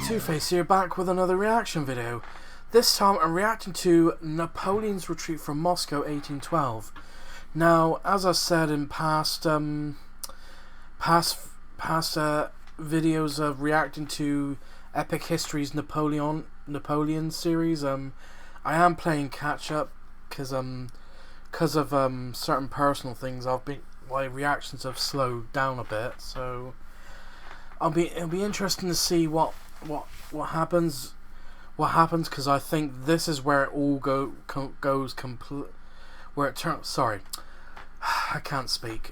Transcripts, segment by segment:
Two-Face here, back with another reaction video. This time I'm reacting to Napoleon's retreat from Moscow 1812. Now, as I said in past videos of reacting to Epic History's Napoleon series, I am playing catch up because of certain personal things. My reactions have slowed down a bit, so it'll be interesting to see what happens, because I think this is where it all goes complete, where it turns, sorry, I can't speak,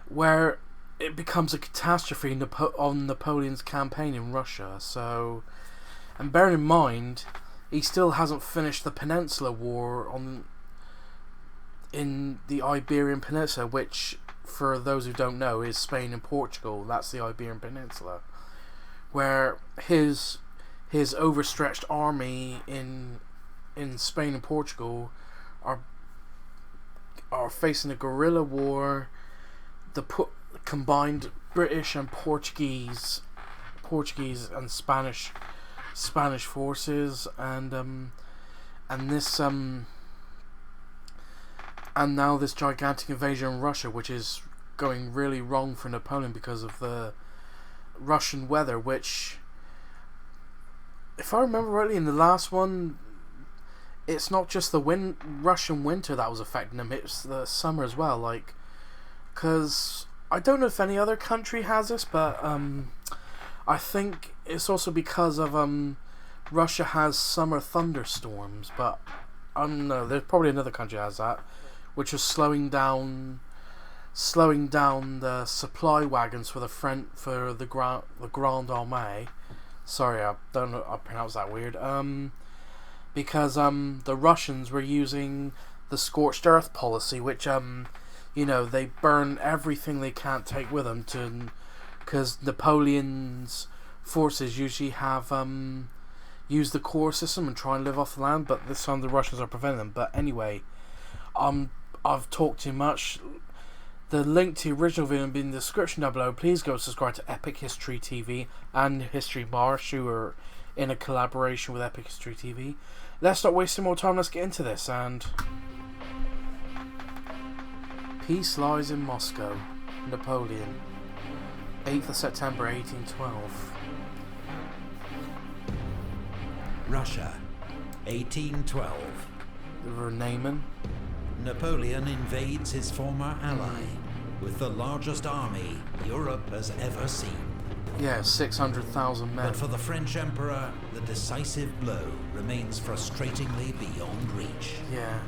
where it becomes a catastrophe on Napoleon's campaign in Russia. So, and bearing in mind, he still hasn't finished the Peninsula War in the Iberian Peninsula, which, for those who don't know, is Spain and Portugal. That's the Iberian Peninsula, where his overstretched army in Spain and Portugal are facing a guerrilla war. The combined British and Portuguese and Spanish forces, and now this gigantic invasion in Russia, which is going really wrong for Napoleon because of the Russian weather, which, if I remember rightly, in the last one, it's not just the Russian winter that was affecting him, it's the summer as well. Like, because I don't know if any other country has this, but I think it's also because of Russia has summer thunderstorms, but I don't know, there's probably another country that has that, which is slowing down the supply wagons for the Grande Armée. Sorry, I don't know, I pronounced that weird. Because the Russians were using the scorched earth policy, which you know, they burn everything they can't take with them because Napoleon's forces usually have used the core system and try and live off the land, but this time the Russians are preventing them. But anyway, I've talked too much. The link to the original video will be in the description down below. Please go subscribe to Epic History TV and History Marsh, who are in a collaboration with Epic History TV. Let's not waste more time, let's get into this. And peace lies in Moscow. Napoleon, 8th of September 1812. Russia, 1812. The Renamen. Napoleon invades his former ally with the largest army Europe has ever seen. Yeah, 600,000 men. But for the French Emperor, the decisive blow remains frustratingly beyond reach. Yeah.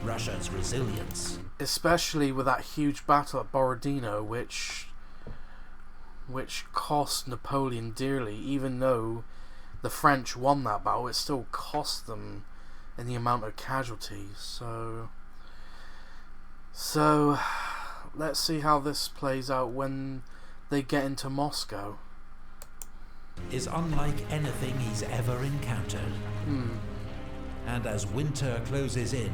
Russia's resilience, especially with that huge battle at Borodino, which cost Napoleon dearly. Even though the French won that battle, it still cost them in the amount of casualties. So let's see how this plays out when they get into Moscow. Is unlike anything he's ever encountered. And as winter closes in,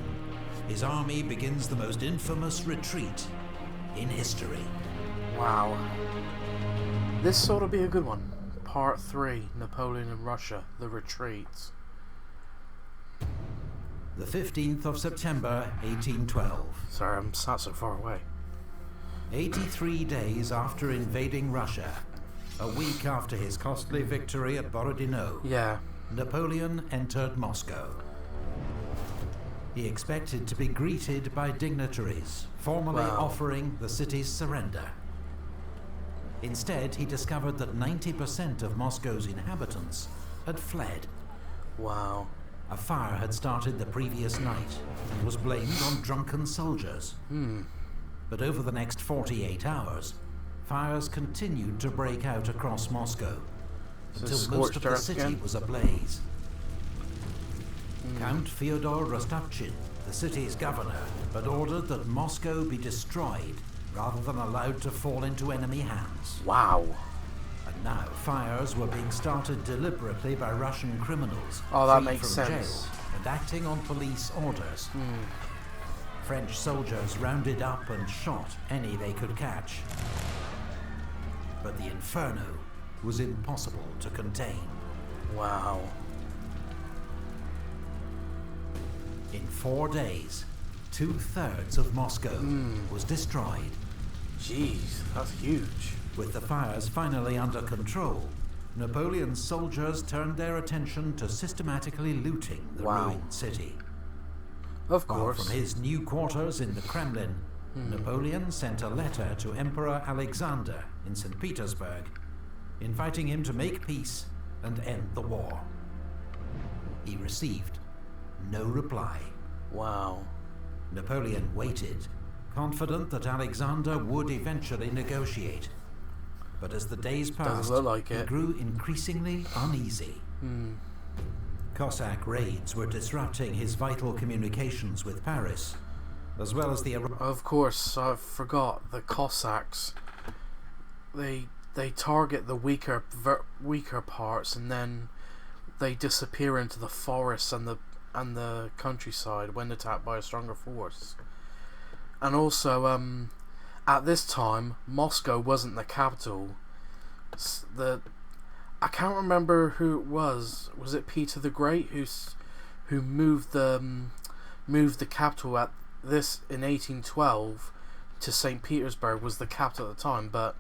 his army begins the most infamous retreat in history. Wow. This sort of be a good one. Part 3, Napoleon in Russia, the retreats. The 15th of September, 1812. Sorry, I'm sat so far away. 83 days after invading Russia, a week after his costly victory at Borodino, yeah, Napoleon entered Moscow. He expected to be greeted by dignitaries, formally offering the city's surrender. Instead, he discovered that 90% of Moscow's inhabitants had fled. Wow. A fire had started the previous night and was blamed on drunken soldiers. But over the next 48 hours, fires continued to break out across Moscow until most of the city was ablaze. Count Fyodor Rostopchin, the city's governor, had ordered that Moscow be destroyed rather than allowed to fall into enemy hands. Wow. And now fires were being started deliberately by Russian criminals that makes from sense. jail and acting on police orders. French soldiers rounded up and shot any they could catch. But the inferno was impossible to contain. Wow. In 4 days, 2/3 of Moscow was destroyed. Jeez, that's huge. With the fires finally under control, Napoleon's soldiers turned their attention to systematically looting the ruined city. Of While course. from his new quarters in the Kremlin, Napoleon sent a letter to Emperor Alexander in St. Petersburg, inviting him to make peace and end the war. He received no reply. Wow. Napoleon waited, confident that Alexander would eventually negotiate. But as the days passed, Doesn't look like he it. grew increasingly uneasy. Cossack raids were disrupting his vital communications with Paris, as well as the... Of course, I forgot the Cossacks. They target the weaker parts, and then they disappear into the forests and the countryside when attacked by a stronger force. And also, at this time, Moscow wasn't the capital. I can't remember who it was. Was it Peter the Great who moved the capital at this in 1812 to St. Petersburg was the capital at the time, but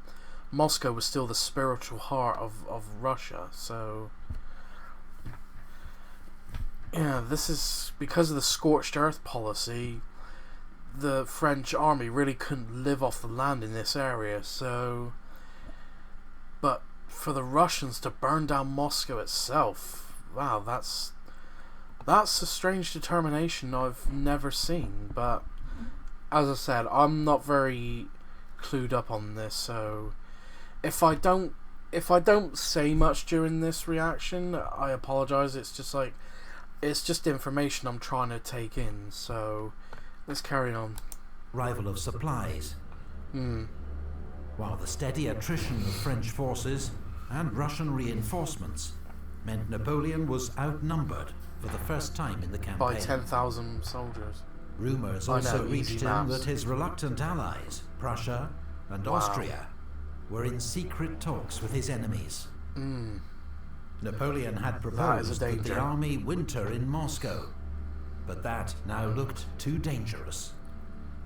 Moscow was still the spiritual heart of Russia. So yeah, this is because of the scorched earth policy. The French army really couldn't live off the land in this area, so but for the Russians to burn down Moscow itself, wow, that's a strange determination I've never seen. But as I said, I'm not very clued up on this, so if I don't say much during this reaction, I apologize. It's just information I'm trying to take in, so let's carry on. Arrival of supplies. While the steady attrition of French forces and Russian reinforcements meant Napoleon was outnumbered for the first time in the campaign. By 10,000 soldiers. Rumours also reached him that his reluctant allies, Prussia and Austria, were in secret talks with his enemies. Napoleon had proposed that the army winter in Moscow, but that now looked too dangerous.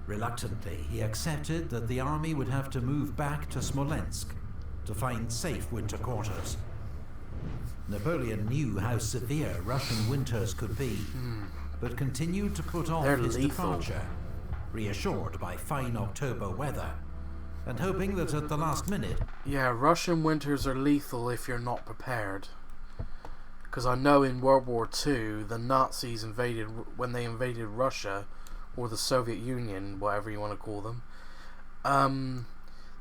Reluctantly, he accepted that the army would have to move back to Smolensk to find safe winter quarters. Napoleon knew how severe Russian winters could be, but continued to put off his departure, reassured by fine October weather, and hoping that at the last minute... Yeah, Russian winters are lethal if you're not prepared. Because I know in World War II, the Nazis when they invaded Russia, or the Soviet Union, whatever you want to call them,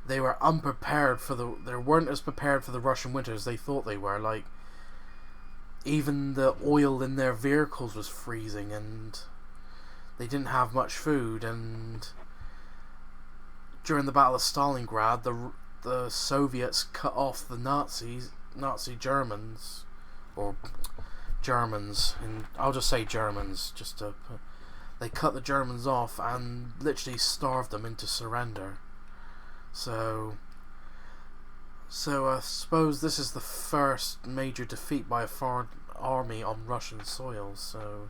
they were unprepared they weren't as prepared for the Russian winter as they thought they were. Like, even the oil in their vehicles was freezing, and they didn't have much food. And during the Battle of Stalingrad, the Soviets cut off the Nazi Germans, or Germans, and I'll just say Germans, they cut the Germans off and literally starved them into surrender. So I suppose this is the first major defeat by a foreign army on Russian soil, so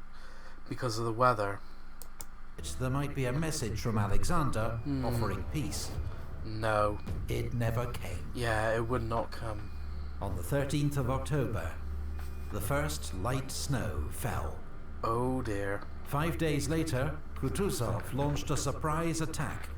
because of the weather. There might be a message from Alexander offering peace. No. It never came. Yeah, it would not come. On the 13th of October, the first light snow fell. Oh dear. 5 days later, Kutuzov launched a surprise attack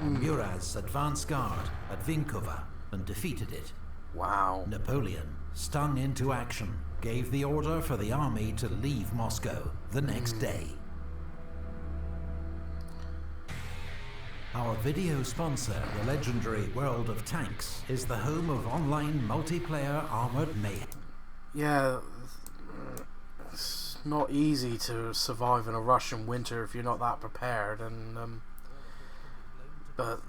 on Murat's advance guard at Vinkovo and defeated it. Wow. Napoleon, stung into action, gave the order for the army to leave Moscow the next day. Our video sponsor, the legendary World of Tanks, is the home of online multiplayer armored mayhem. Yeah, it's not easy to survive in a Russian winter if you're not that prepared, and but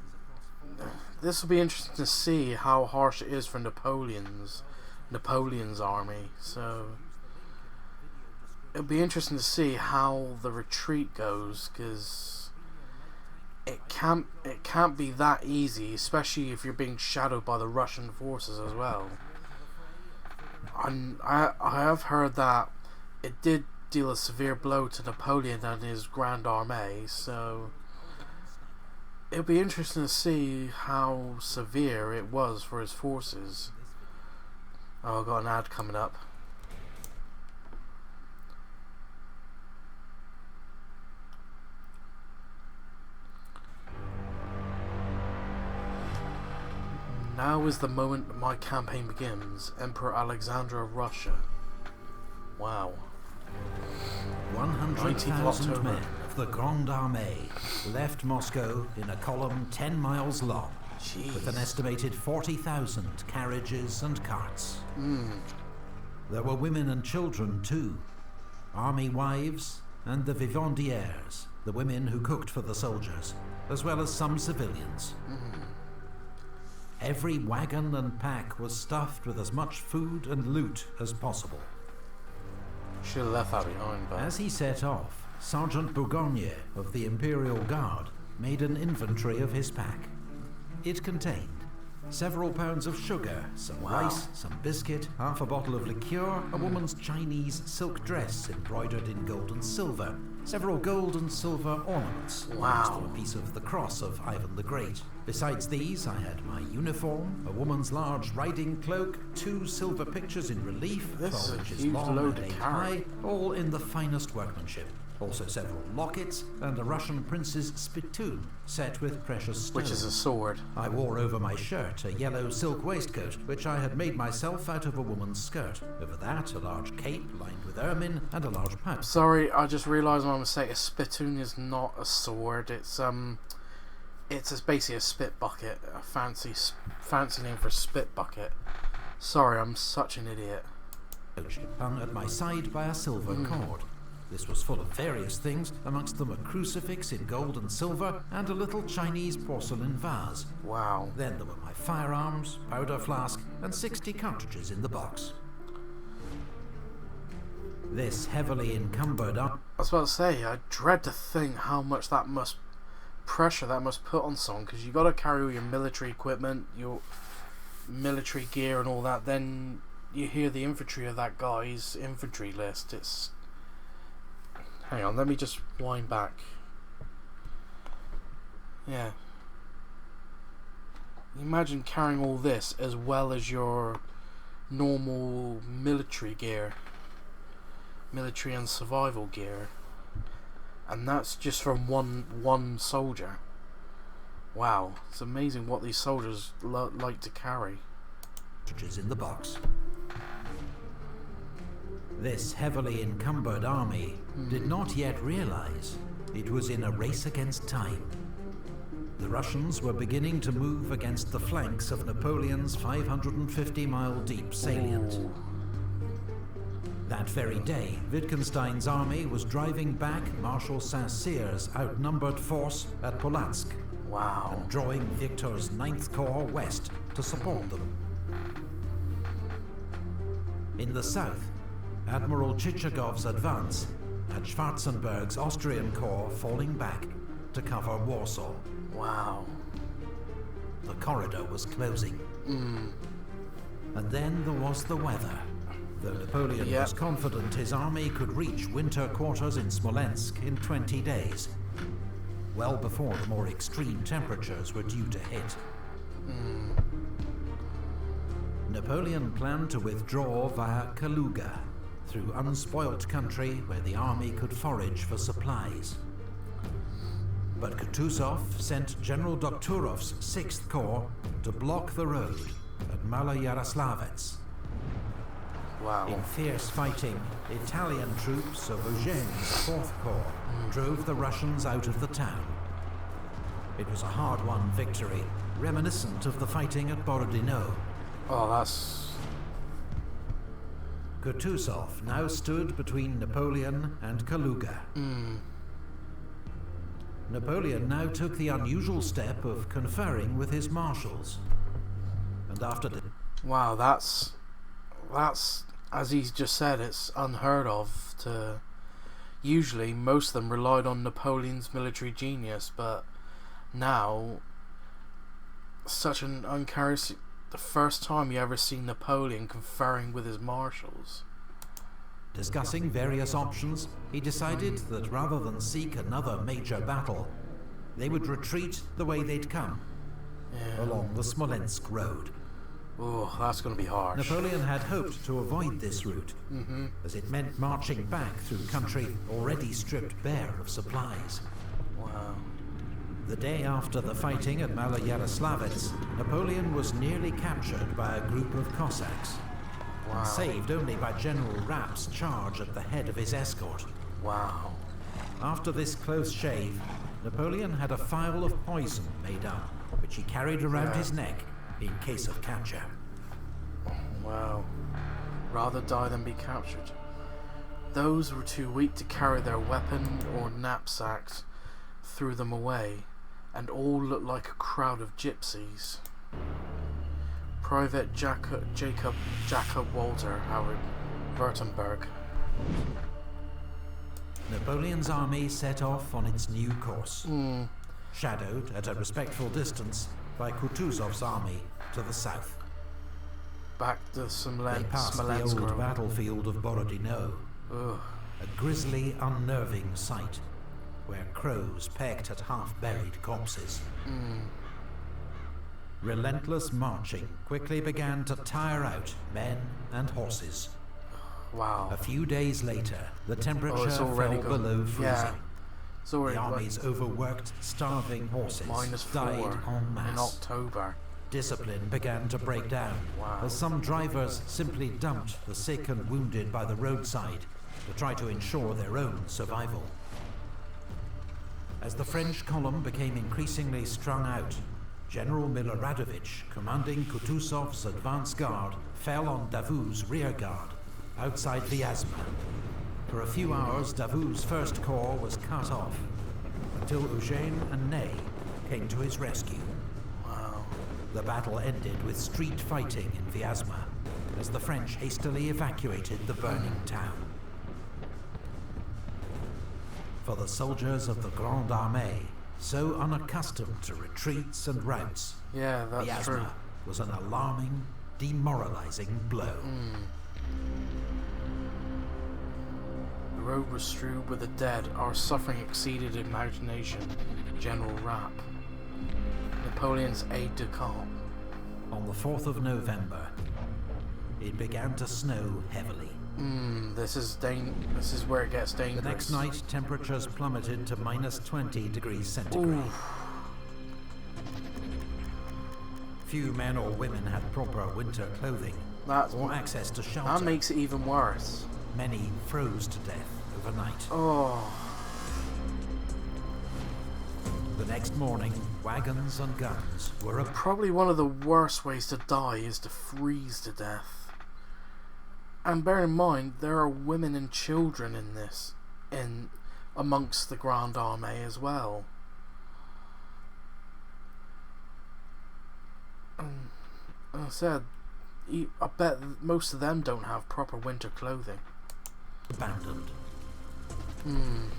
this will be interesting to see how harsh it is for Napoleon's army. So it'll be interesting to see how the retreat goes, because it can't be that easy, especially if you're being shadowed by the Russian forces as well. I have heard that it did deal a severe blow to Napoleon and his Grand Armée, so it'll be interesting to see how severe it was for his forces. Oh, I've got an ad coming up. Now is the moment my campaign begins. Emperor Alexander of Russia. Wow. 100,000 men of the Grande Armée left Moscow in a column 10 miles long, with an estimated 40,000 carriages and carts. There were women and children too, army wives and the vivandières, the women who cooked for the soldiers, as well as some civilians. Every wagon and pack was stuffed with as much food and loot as possible. Should have left that behind, but... As he set off, Sergeant Bourgogne of the Imperial Guard made an inventory of his pack. It contained several pounds of sugar, some rice, some biscuit, half a bottle of liqueur, a woman's Chinese silk dress embroidered in gold and silver, several gold and silver ornaments, a piece of the cross of Ivan the Great. Besides these, I had my uniform, a woman's large riding cloak, 2 silver pictures in relief, 12 inches long and 8 high, all in the finest workmanship. Also several lockets and a Russian prince's spittoon set with precious stones. Which is a sword. I wore over my shirt a yellow silk waistcoat, which I had made myself out of a woman's skirt. Over that, a large cape lined with ermine and a large pouch. Sorry, I just realised my mistake. A spittoon is not a sword. It's basically a spit bucket. A fancy name for a spit bucket. Sorry, I'm such an idiot. Hung at my side by a silver cord. This was full of various things, amongst them a crucifix in gold and silver, and a little Chinese porcelain vase. Wow. Then there were my firearms, powder flask, and 60 cartridges in the box. This heavily encumbered I was about to say, I dread to think how much pressure that must put on someone, because you got to carry all your military equipment, your military gear and all that. Then you hear the infantry of that guy's infantry list. It's... Hang on, let me just wind back. Yeah. Imagine carrying all this as well as your normal military gear. Military and survival gear. And that's just from one soldier. Wow, it's amazing what these soldiers like to carry. In the box. This heavily encumbered army did not yet realize it was in a race against time. The Russians were beginning to move against the flanks of Napoleon's 550-mile deep salient. That very day, Wittgenstein's army was driving back Marshal Saint-Cyr's outnumbered force at Polotsk. Wow. And drawing Victor's 9th Corps west to support them. In the south, Admiral Chichagov's advance had Schwarzenberg's Austrian Corps falling back to cover Warsaw. Wow. The corridor was closing. And then there was the weather. Though Napoleon was confident his army could reach winter quarters in Smolensk in 20 days, well before the more extreme temperatures were due to hit. Napoleon planned to withdraw via Kaluga, through unspoilt country where the army could forage for supplies. But Kutuzov sent General Dokhturov's 6th Corps to block the road at Maloyaroslavets. Wow. In fierce fighting, Italian troops of Eugene's 4th Corps drove the Russians out of the town. It was a hard-won victory, reminiscent of the fighting at Borodino. Oh, that's... Kutuzov now stood between Napoleon and Kaluga. Napoleon now took the unusual step of conferring with his marshals. And after the... Wow, that's as he's just said, it's unheard of to... Usually, most of them relied on Napoleon's military genius, but now, such an uncharacteristic... The first time you ever see Napoleon conferring with his marshals. Discussing various options, he decided that rather than seek another major battle, they would retreat the way they'd come, along the Smolensk road. Oh, that's going to be harsh. Napoleon had hoped to avoid this route, as it meant marching back through country already stripped bare of supplies. Wow. The day after the fighting at Maloyaroslavets, Napoleon was nearly captured by a group of Cossacks, Wow. saved only by General Rapp's charge at the head of his escort. Wow. After this close shave, Napoleon had a phial of poison made up, which he carried around his neck in case of capture. Wow. Rather die than be captured. Those who were too weak to carry their weapon or knapsacks threw them away, and all looked like a crowd of gypsies. Private Jacob Walter Howard Württemberg. Napoleon's army set off on its new course, shadowed at a respectful distance by Kutuzov's army to the south. Back to They passed the old battlefield of Borodino, a grisly, unnerving sight, where crows pecked at half-buried corpses. Relentless marching quickly began to tire out men and horses. Wow. A few days later, the temperature fell below freezing. Yeah. It's already The army's overworked, starving horses died en masse. in October. Discipline began to break down, as some drivers simply dumped the sick and wounded by the roadside to try to ensure their own survival. As the French column became increasingly strung out, General Miloradovich, commanding Kutuzov's advance guard, fell on Davout's rear guard, outside Vyazma. For a few hours, Davout's first corps was cut off, until Eugène and Ney came to his rescue. Wow. The battle ended with street fighting in Vyazma, as the French hastily evacuated the burning town. For the soldiers of the Grande Armée, so unaccustomed to retreats and routes, Yeah, that's Vyazma true. was an alarming, demoralizing blow. The road was strewed with the dead. Our suffering exceeded imagination. General Rapp. Napoleon's aide-de-camp. On the 4th of November, it began to snow heavily. This is where it gets dangerous. The next night, temperatures plummeted to minus 20 degrees centigrade. Few men or women had proper winter clothing or access to shelter. That makes it even worse. Many froze to death overnight. Oh. The next morning, wagons and guns were Probably one of the worst ways to die is to freeze to death. And bear in mind, there are women and children in amongst the Grande Armée as well. I said, I bet most of them don't have proper winter clothing. abandoned.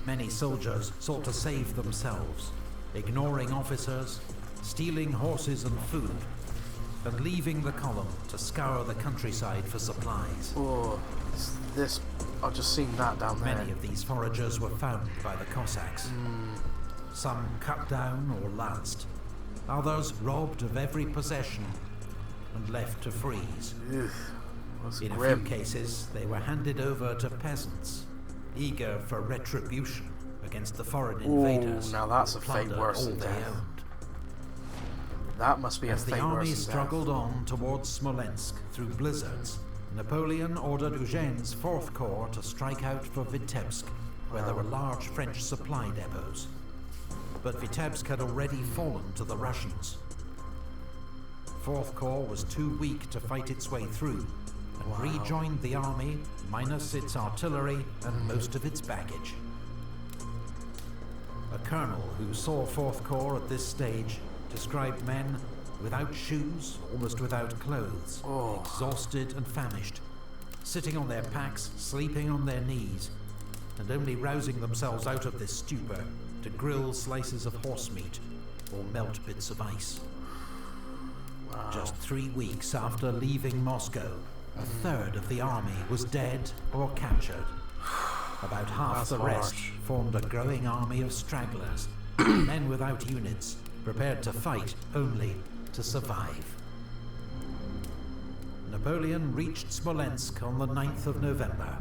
Many soldiers sought to save themselves, ignoring officers, stealing horses and food, and leaving the column to scour the countryside for supplies. Oh, I've just seen that down there. Many of these foragers were found by the Cossacks. Some cut down or lanced, others robbed of every possession and left to freeze. Ugh, that's In grim. a few cases, they were handed over to peasants, eager for retribution against the foreign invaders. Now that's who a fate plundered worse all than they death. owned. That must be As a the fate army worse than struggled on towards Smolensk through blizzards, Napoleon ordered Eugène's 4th Corps to strike out for Vitebsk, where there were large French supply depots. But Vitebsk had already fallen to the Russians. 4th Corps was too weak to fight its way through, and rejoined the army minus its artillery and most of its baggage. A colonel who saw 4th Corps at this stage described men without shoes, almost without clothes, exhausted and famished, sitting on their packs, sleeping on their knees, and only rousing themselves out of this stupor to grill slices of horse meat or melt bits of ice. Wow. Just 3 weeks after leaving Moscow, a third of the army was dead or captured. About half the rest formed a growing army of stragglers, men without units, prepared to fight only to survive. Napoleon reached Smolensk on the 9th of November.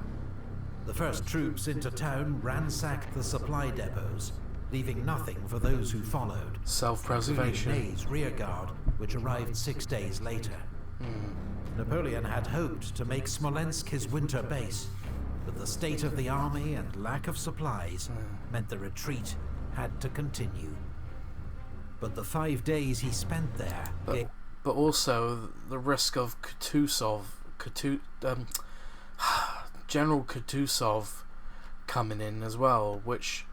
The first troops into town ransacked the supply depots, leaving nothing for those who followed. Self-preservation. Including Ney's rearguard, which arrived 6 days later. Napoleon had hoped to make Smolensk his winter base, but the state of the army and lack of supplies meant the retreat had to continue. But the 5 days he spent there... But also the risk of General Kutuzov coming in as well, which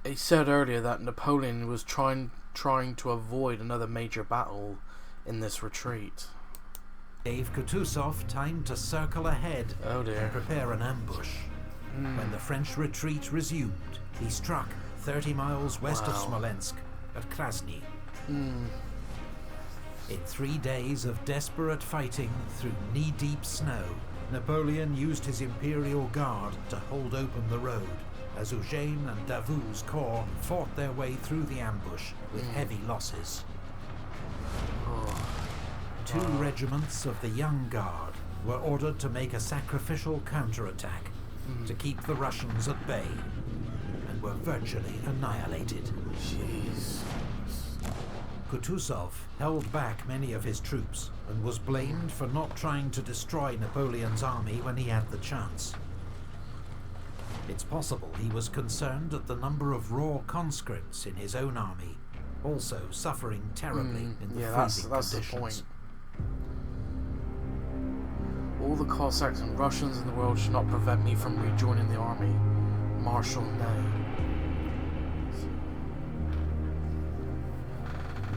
he said earlier that Napoleon was trying to avoid another major battle in this retreat. Gave Kutuzov time to circle ahead and prepare an ambush. When the French retreat resumed, he struck 30 miles west of Smolensk at Krasny. In 3 days of desperate fighting through knee-deep snow, Napoleon used his Imperial Guard to hold open the road, as Eugène and Davout's corps fought their way through the ambush with heavy losses. 2 regiments of the Young Guard were ordered to make a sacrificial counterattack to keep the Russians at bay, and were virtually annihilated. Jeez. Kutuzov held back many of his troops and was blamed for not trying to destroy Napoleon's army when he had the chance. It's possible he was concerned at the number of raw conscripts in his own army, also suffering terribly in the freezing that's conditions. The point. All the Cossacks and Russians in the world should not prevent me from rejoining the army. Marshal Ney.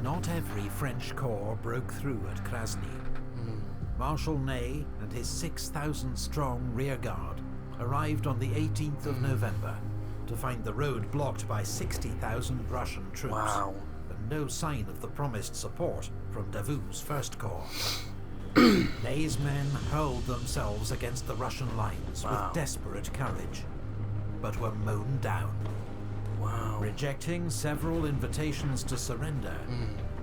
Not every French corps broke through at Krasny. Marshal Ney and his 6,000-strong rearguard arrived on the 18th of November to find the road blocked by 60,000 Russian troops, and no sign of the promised support from Davout's First Corps. Ney's men hurled themselves against the Russian lines with desperate courage, but were mown down. Rejecting several invitations to surrender,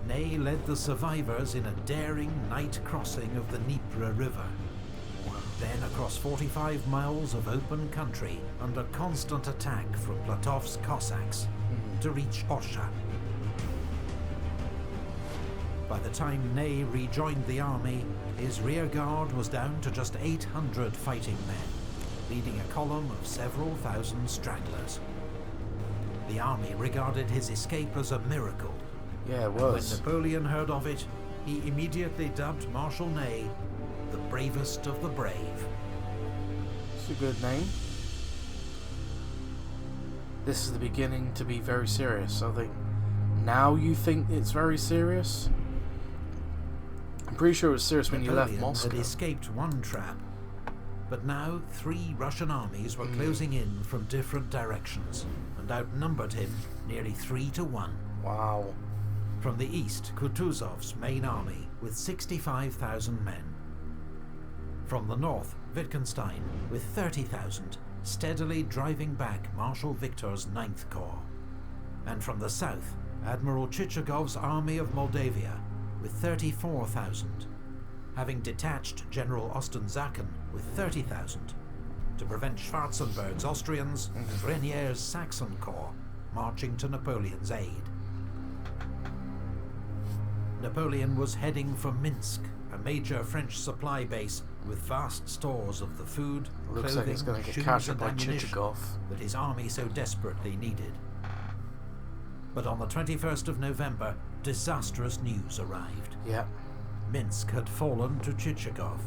Ney led the survivors in a daring night crossing of the Dnieper River, then across 45 miles of open country under constant attack from Platov's Cossacks to reach Orsha. By the time Ney rejoined the army, his rearguard was down to just 800 fighting men, leading a column of several thousand stragglers. The army regarded his escape as a miracle. Yeah, it was. When Napoleon heard of it, he immediately dubbed Marshal Ney the bravest of the brave. It's a good name. This is the beginning to be very serious. I think now you think it's very serious? I'm pretty sure it was serious when Napoleon you left Moscow. had escaped one trap, but now 3 Russian armies were closing in from different directions and outnumbered him nearly 3 to 1. Wow. From the east, Kutuzov's main army with 65,000 men. From the north, Wittgenstein with 30,000, steadily driving back Marshal Victor's 9th Corps. And from the south, Admiral Chichagov's army of Moldavia with 34,000, having detached General Ostensaken with 30,000 to prevent Schwarzenberg's Austrians and Renier's Saxon Corps marching to Napoleon's aid. Napoleon was heading for Minsk, a major French supply base with vast stores of the food, Looks like clothing, it's going to get shoes captured and by ammunition Chichagov. that his army so desperately needed. But on the 21st of November, disastrous news arrived. Yeah. Minsk had fallen to Chichagov.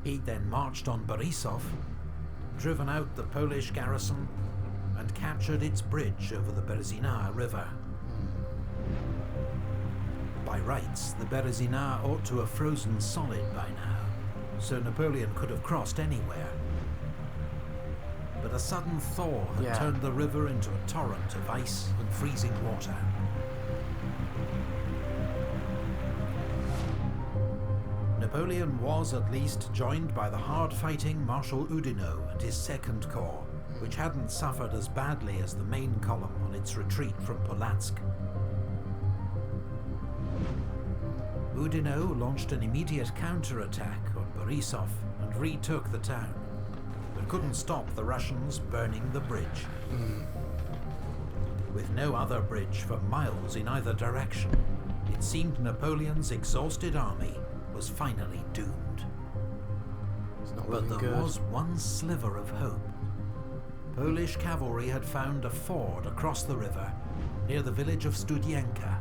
He then marched on Borisov, driven out the Polish garrison, and captured its bridge over the Berezina River. By rights, the Berezina ought to have frozen solid by now, so Napoleon could have crossed anywhere. But a sudden thaw had turned the river into a torrent of ice and freezing water. Napoleon was at least joined by the hard-fighting Marshal Oudinot and his Second Corps, which hadn't suffered as badly as the main column on its retreat from Polotsk. Oudinot launched an immediate counterattack on Borisov and retook the town, but couldn't stop the Russians burning the bridge. With no other bridge for miles in either direction, it seemed Napoleon's exhausted army was finally doomed. But there was one sliver of hope. Polish cavalry had found a ford across the river near the village of Studienka.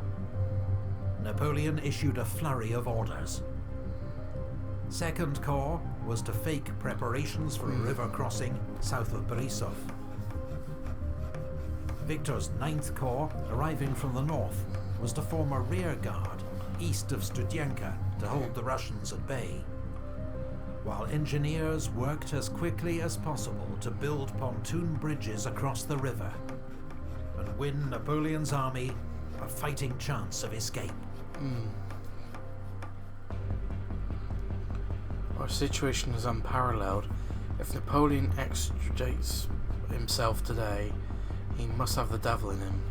Napoleon issued a flurry of orders. Second Corps was to fake preparations for a river crossing south of Borisov. Victor's 9th Corps, arriving from the north, was to form a rear guard east of Studienka to hold the Russians at bay, while engineers worked as quickly as possible to build pontoon bridges across the river and win Napoleon's army a fighting chance of escape. Our situation is unparalleled. If Napoleon extricates himself today, he must have the devil in him.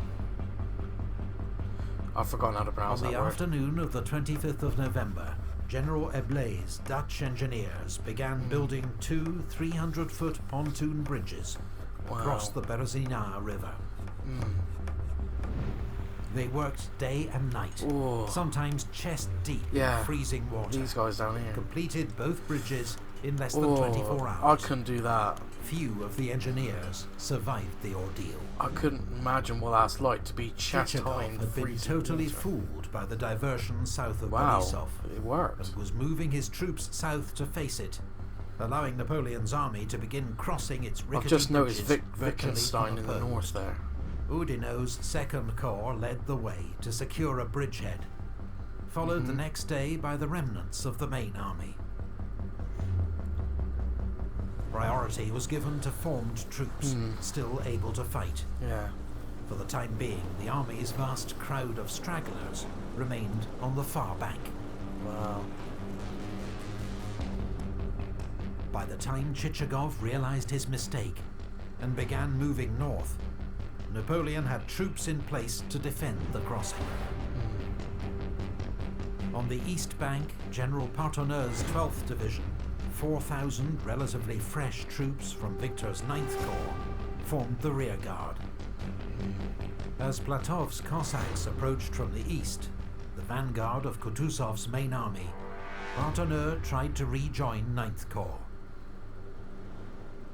I've forgotten how to pronounce that word. On the afternoon of the 25th of November, General Eblé's Dutch engineers began building two 300-foot pontoon bridges across the Berezina River. They worked day and night, sometimes chest deep in freezing water. These guys down here completed both bridges in less than 24 hours. I couldn't do that. Few of the engineers survived the ordeal. I couldn't imagine what that's like to be chest high in had been freezing totally water. fooled by the diversion south of Wow, Borisov. it worked. And was moving his troops south to face it, allowing Napoleon's army to begin crossing its rickety I've just noticed bridges virtually Wittgenstein in the unopposed. north there. Oudinot's Second Corps led the way to secure a bridgehead, followed the next day by the remnants of the main army. Priority was given to formed troops, still able to fight. For the time being, the army's vast crowd of stragglers remained on the far bank. Wow. By the time Chichagov realized his mistake and began moving north, Napoleon had troops in place to defend the crossing. On the east bank, General Partonneux's 12th Division, 4,000 relatively fresh troops from Victor's 9th Corps, formed the rear guard. As Platov's Cossacks approached from the east, the vanguard of Kutuzov's main army, Partonneux tried to rejoin 9th Corps.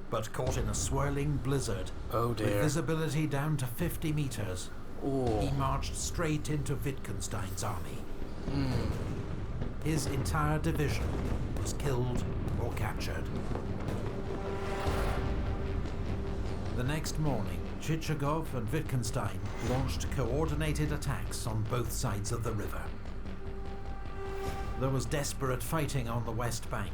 But caught in a swirling blizzard, with visibility down to 50 meters, he marched straight into Wittgenstein's army. His entire division was killed or captured. The next morning, Chichagov and Wittgenstein launched coordinated attacks on both sides of the river. There was desperate fighting on the west bank,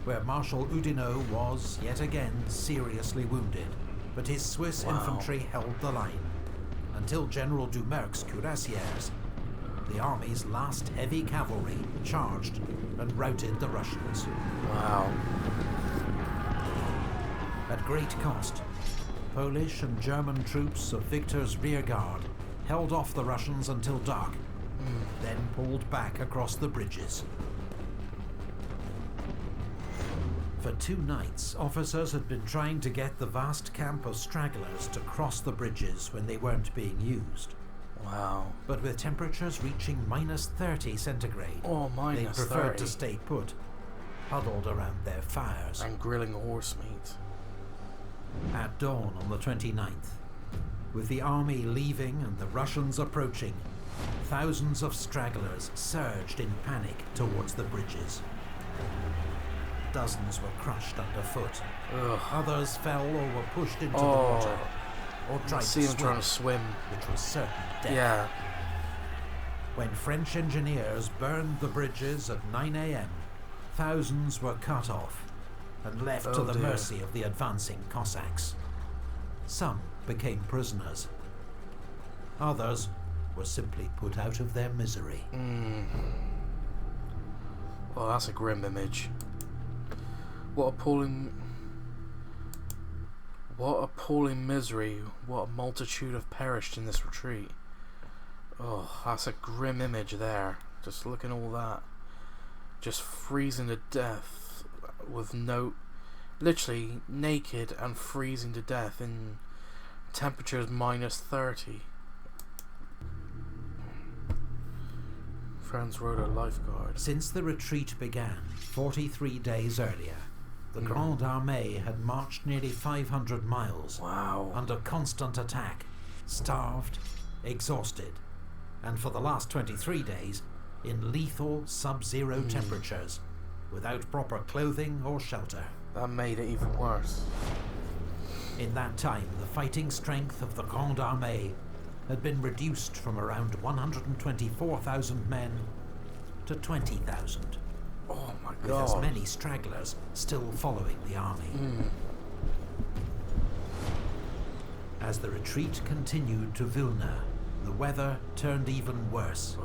where Marshal Oudinot was, yet again, seriously wounded, but his Swiss infantry held the line, until General Doumerc's cuirassiers, the army's last heavy cavalry, charged and routed the Russians. Wow. At great cost, Polish and German troops of Victor's rearguard held off the Russians until dark, then pulled back across the bridges. For 2 nights, officers had been trying to get the vast camp of stragglers to cross the bridges when they weren't being used. Wow. But with temperatures reaching -30 centigrade, they preferred to stay put, huddled around their fires. And grilling horse meat. At dawn on the 29th, with the army leaving and the Russians approaching, thousands of stragglers surged in panic towards the bridges. Dozens were crushed underfoot. Others fell or were pushed into the water, or tried to swim, which was certain death. When French engineers burned the bridges at 9 a.m., thousands were cut off and left to the mercy of the advancing Cossacks. Some became prisoners. Others were simply put out of their misery. Oh, that's a grim image. What appalling misery, what a multitude have perished in this retreat. Oh, that's a grim image there. Just looking at all that. Just freezing to death with literally naked and freezing to death in temperatures -30. Friends wrote a lifeguard. Since the retreat began 43 days earlier, the Grande Armée had marched nearly 500 miles. Wow. Under constant attack, starved, exhausted, and for the last 23 days, in lethal sub-zero temperatures, without proper clothing or shelter. That made it even worse. In that time, the fighting strength of the Grande Armée had been reduced from around 124,000 men to 20,000. Oh my God. With as many stragglers still following the army. As the retreat continued to Vilna, the weather turned even worse.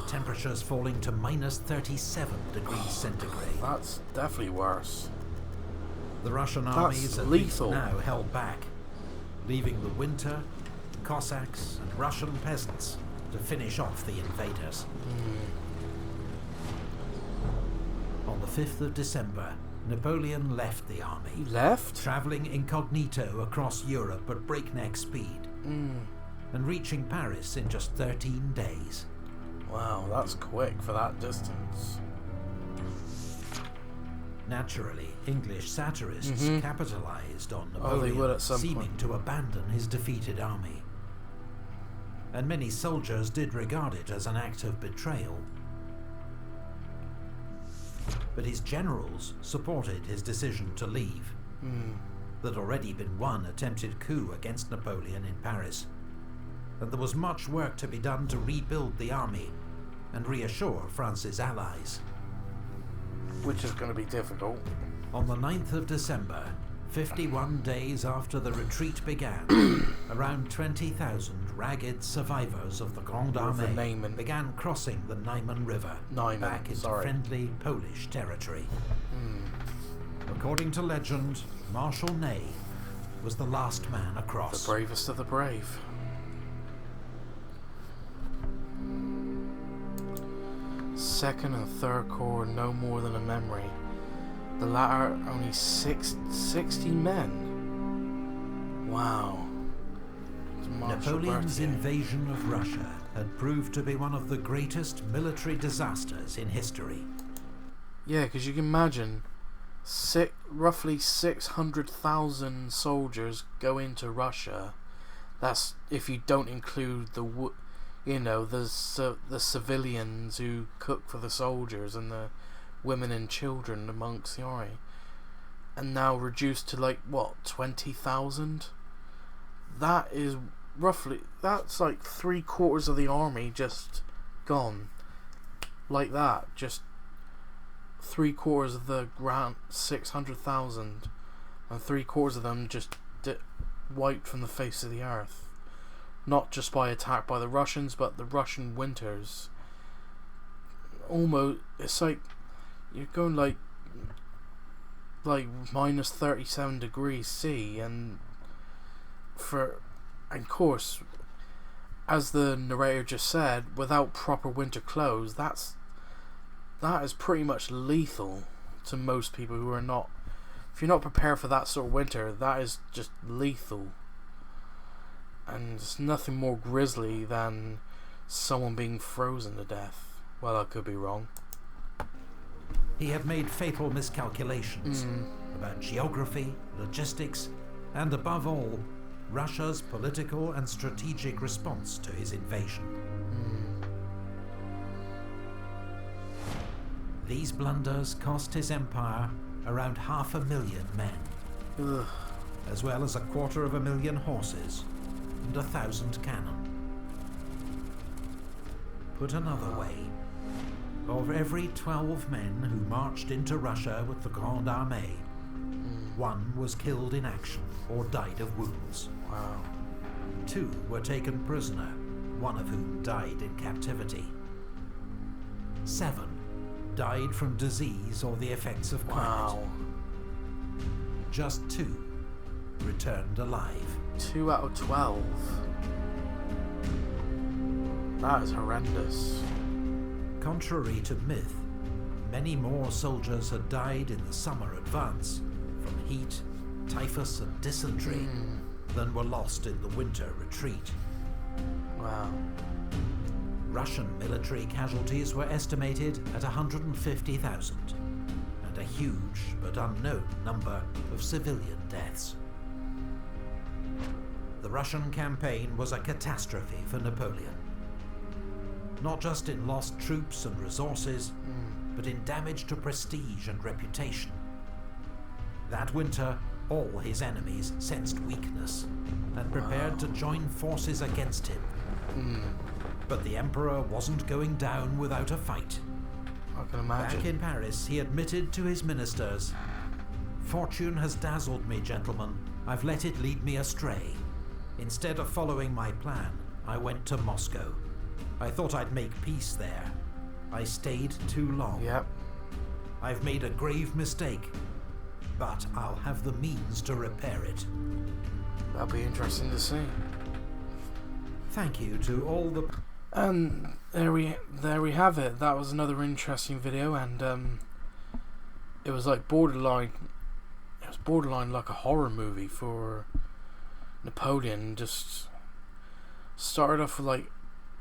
Temperatures falling to -37 degrees centigrade. That's definitely worse. The Russian armies at least now held back, leaving the winter, Cossacks and Russian peasants to finish off the invaders. On the 5th of December, Napoleon left the army. He left? Travelling incognito across Europe at breakneck speed. And reaching Paris in just 13 days. Wow, that's quick for that distance. Naturally, English satirists capitalized on they would Napoleon at some seeming point to abandon his defeated army. And many soldiers did regard it as an act of betrayal. But his generals supported his decision to leave. There'd already been one attempted coup against Napoleon in Paris, and there was much work to be done to rebuild the army and reassure France's allies. Which is going to be difficult. On the 9th of December, 51 days after the retreat began, around 20,000 ragged survivors of the Grande Armée began crossing the Niemen River back into friendly Polish territory. According to legend, Marshal Ney was the last man across. The bravest of the brave. Second and Third Corps no more than a memory. The latter only 60 men. Wow. Napoleon's invasion of Russia had proved to be one of the greatest military disasters in history. Yeah, because you can imagine roughly 600,000 soldiers go into Russia. That's if you don't include the civilians who cook for the soldiers and the women and children amongst the army, and now reduced to like what, 20,000. That's like 3/4 of the army just gone like that. Just 3/4 of the ground, 600,000, and 3/4 of them just wiped from the face of the earth. Not just by attack by the Russians, but the Russian winters. Almost, it's like you're going like -37 degrees C, and of course, as the narrator just said, without proper winter clothes, that is pretty much lethal to most people who are not. If you're not prepared for that sort of winter, that is just lethal. And it's nothing more grisly than someone being frozen to death. Well, I could be wrong. He had made fatal miscalculations about geography, logistics, and above all, Russia's political and strategic response to his invasion. These blunders cost his empire around 500,000 men, as well as 250,000 horses and 1,000 cannon. Put another way, of every 12 men who marched into Russia with the Grande Armée, one was killed in action or died of wounds. Wow. 2 were taken prisoner, one of whom died in captivity. 7 died from disease or the effects of climate. Wow. Just 2 returned alive. 2 out of 12. That is horrendous. Contrary to myth, many more soldiers had died in the summer advance from heat, typhus and dysentery than were lost in the winter retreat. Wow. Russian military casualties were estimated at 150,000, and a huge but unknown number of civilian deaths. The Russian campaign was a catastrophe for Napoleon. Not just in lost troops and resources, but in damage to prestige and reputation. That winter, all his enemies sensed weakness and prepared to join forces against him. But the Emperor wasn't going down without a fight. I can imagine. Back in Paris, he admitted to his ministers, "Fortune has dazzled me, gentlemen. I've let it lead me astray. Instead of following my plan, I went to Moscow. I thought I'd make peace there. I stayed too long. Yep. I've made a grave mistake, but I'll have the means to repair it." That'll be interesting to see. Thank you to all the... And there we have it. That was another interesting video, and it was like borderline. It was borderline like a horror movie for Napoleon. Just started off with like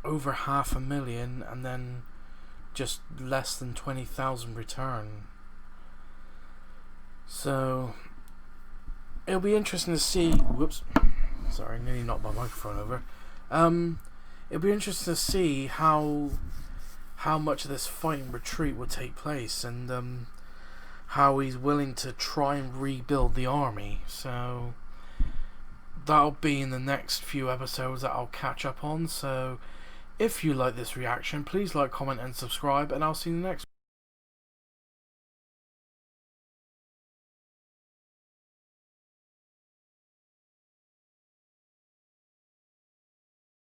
over 500,000, and then just less than 20,000 return. So it'll be interesting to see. Whoops, sorry, nearly knocked my microphone over. It'll be interesting to see how much of this fighting retreat will take place, and how he's willing to try and rebuild the army. So that'll be in the next few episodes that I'll catch up on. So if you like this reaction, please like, comment and subscribe, and I'll see you in the next one.